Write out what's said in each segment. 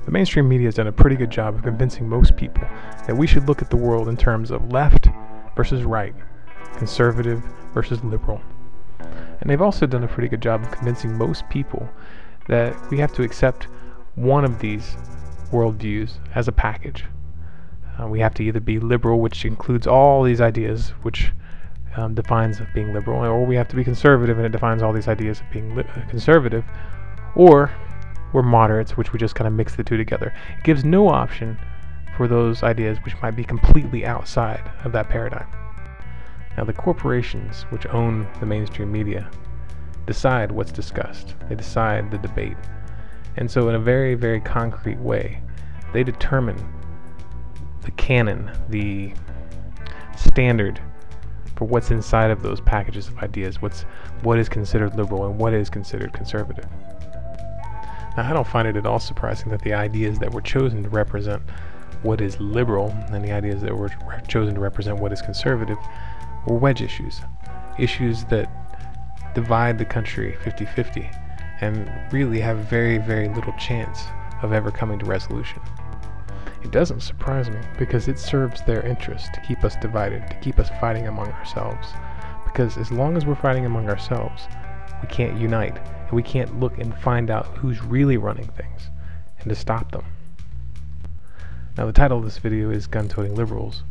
The mainstream media has done a pretty good job of convincing most people that we should look at the world in terms of left versus right, conservative versus liberal. And they've also done a pretty good job of convincing most people that we have to accept one of these worldviews as a package. We have to either be liberal, which includes all these ideas, which defines being liberal, or we have to be conservative, and it defines all these ideas of being conservative, or we're moderates, which we just kind of mix the two together. It gives no option for those ideas which might be completely outside of that paradigm. Now, the corporations which own the mainstream media decide what's discussed. They decide the debate. And so in a very, very concrete way, they determine the canon, the standard for what's inside of those packages of ideas, what is considered liberal and what is considered conservative. Now, I don't find it at all surprising that the ideas that were chosen to represent what is liberal and the ideas that were chosen to represent what is conservative were wedge issues that divide the country 50-50 and really have very, very little chance of ever coming to resolution. It doesn't surprise me because it serves their interest to keep us divided, to keep us fighting among ourselves. Because as long as we're fighting among ourselves, we can't unite, and we can't look and find out who's really running things and to stop them. Now, the title of this video is Gun-Toting Liberals,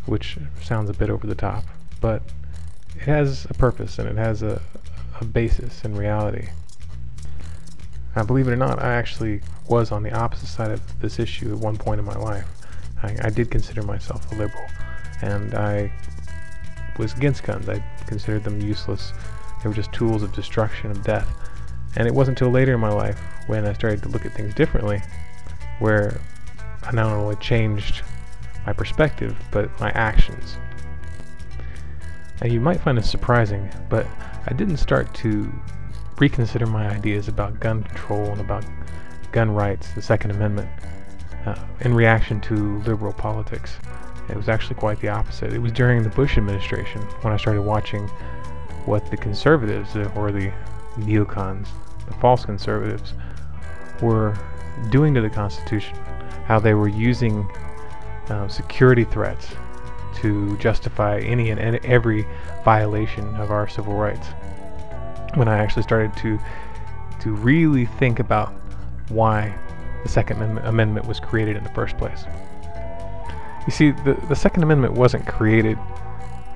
which sounds a bit over the top, but it has a purpose and it has a basis in reality. Now, believe it or not, I actually was on the opposite side of this issue at one point in my life. I did consider myself a liberal, and I was against guns. I considered them useless. They were just tools of destruction, of death. And it wasn't until later in my life when I started to look at things differently where I not only changed my perspective, but my actions. Now, you might find this surprising, but I didn't start to reconsider my ideas about gun control and about gun rights, the Second Amendment, in reaction to liberal politics. It was actually quite the opposite. It was during the Bush administration when I started watching what the conservatives, or the neocons, the false conservatives, were doing to the Constitution, how they were using security threats to justify any and every violation of our civil rights. When I actually started to really think about why the Second Amendment was created in the first place. You see, the Second Amendment wasn't created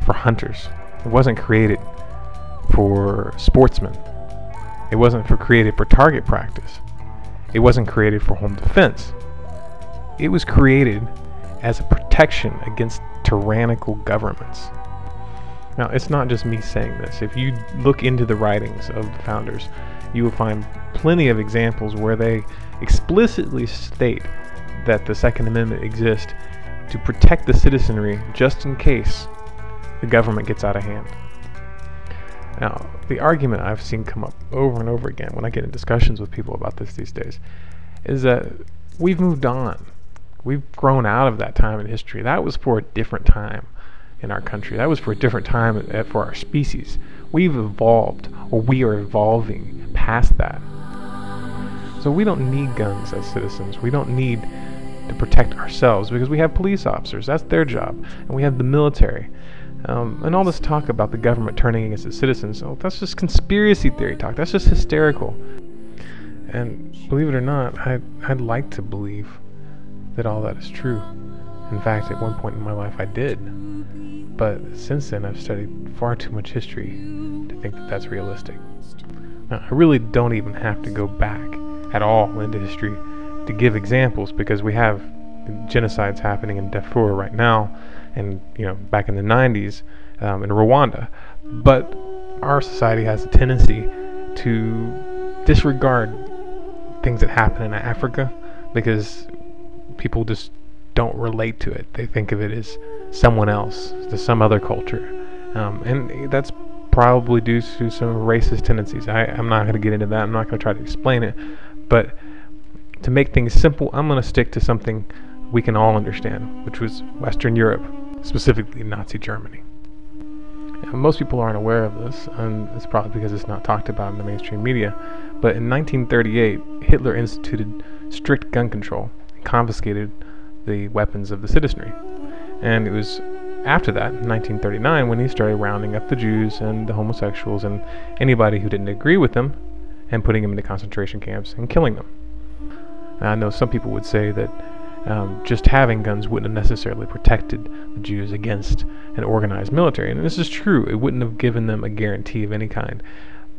for hunters. It wasn't created for sportsmen. It wasn't created for target practice. It wasn't created for home defense. It was created as a protection against tyrannical governments. Now, it's not just me saying this. If you look into the writings of the founders, you will find plenty of examples where they explicitly state that the Second Amendment exists to protect the citizenry just in case the government gets out of hand. Now, the argument I've seen come up over and over again when I get in discussions with people about this these days is that we've moved on. We've grown out of that time in history. That was for a different time in our country. That was for a different time for our species. We've evolved, or we are evolving past that. So we don't need guns as citizens. We don't need to protect ourselves because we have police officers. That's their job. And we have the military. And all this talk about the government turning against its citizens, that's just conspiracy theory talk. That's just hysterical. And believe it or not, I'd like to believe that all that is true. In fact, at one point in my life I did. But since then I've studied far too much history to think that that's realistic. Now, I really don't even have to go back at all into history to give examples, because we have genocides happening in Darfur right now, and back in the 90s in Rwanda. But our society has a tendency to disregard things that happen in Africa because people just don't relate to it. They think of it as someone else, to some other culture, and that's probably due to some racist tendencies. I'm not going to get into that. I'm not going to try to explain it, but to make things simple, I'm going to stick to something we can all understand, which was Western Europe, specifically Nazi Germany. Most people aren't aware of this, and it's probably because it's not talked about in the mainstream media, but in 1938, Hitler instituted strict gun control and confiscated the weapons of the citizenry. And it was after that, in 1939, when he started rounding up the Jews and the homosexuals and anybody who didn't agree with them and putting them into concentration camps and killing them. Now, I know some people would say that just having guns wouldn't have necessarily protected the Jews against an organized military. And this is true. It wouldn't have given them a guarantee of any kind.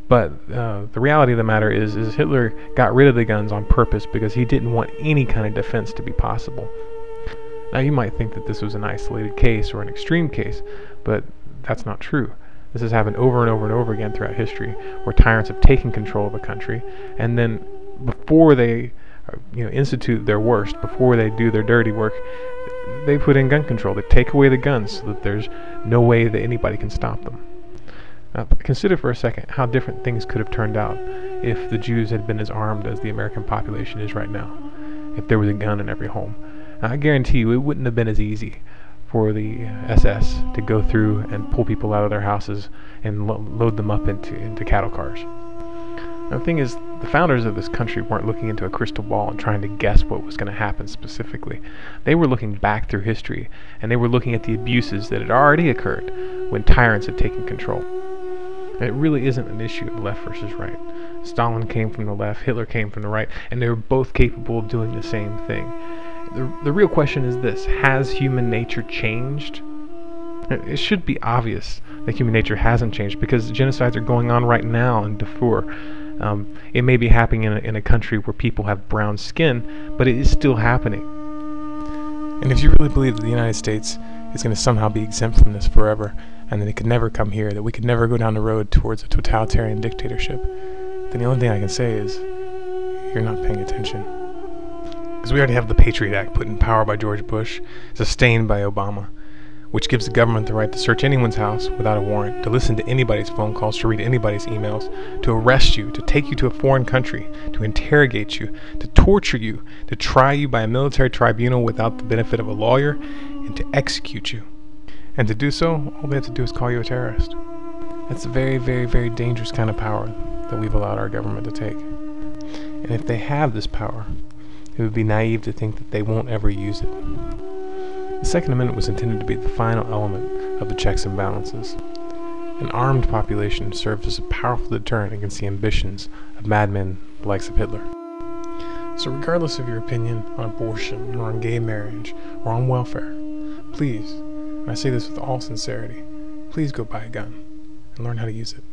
But the reality of the matter is Hitler got rid of the guns on purpose because he didn't want any kind of defense to be possible. Now, you might think that this was an isolated case or an extreme case, but that's not true. This has happened over and over and over again throughout history, where tyrants have taken control of a country, and then before they institute their worst, before they do their dirty work, they put in gun control. They take away the guns so that there's no way that anybody can stop them. Now, consider for a second how different things could have turned out if the Jews had been as armed as the American population is right now, if there was a gun in every home. Now, I guarantee you it wouldn't have been as easy for the SS to go through and pull people out of their houses and load them up into cattle cars. Now, the thing is, the founders of this country weren't looking into a crystal ball and trying to guess what was going to happen specifically. They were looking back through history, and they were looking at the abuses that had already occurred when tyrants had taken control. And it really isn't an issue of left versus right. Stalin came from the left, Hitler came from the right, and they were both capable of doing the same thing. The real question is this: has human nature changed? It should be obvious that human nature hasn't changed, because genocides are going on right now in Darfur. It may be happening in a country where people have brown skin, but it is still happening. And if you really believe that the United States is going to somehow be exempt from this forever, and that it could never come here, that we could never go down the road towards a totalitarian dictatorship, then the only thing I can say is, you're not paying attention. Because we already have the Patriot Act put in power by George Bush, sustained by Obama, which gives the government the right to search anyone's house without a warrant, to listen to anybody's phone calls, to read anybody's emails, to arrest you, to take you to a foreign country, to interrogate you, to torture you, to try you by a military tribunal without the benefit of a lawyer, and to execute you. And to do so, all they have to do is call you a terrorist. That's a very, very, very dangerous kind of power that we've allowed our government to take. And if they have this power, it would be naive to think that they won't ever use it. The Second Amendment was intended to be the final element of the checks and balances. An armed population serves as a powerful deterrent against the ambitions of madmen the likes of Hitler. So regardless of your opinion on abortion, or on gay marriage, or on welfare, please, and I say this with all sincerity, please go buy a gun and learn how to use it.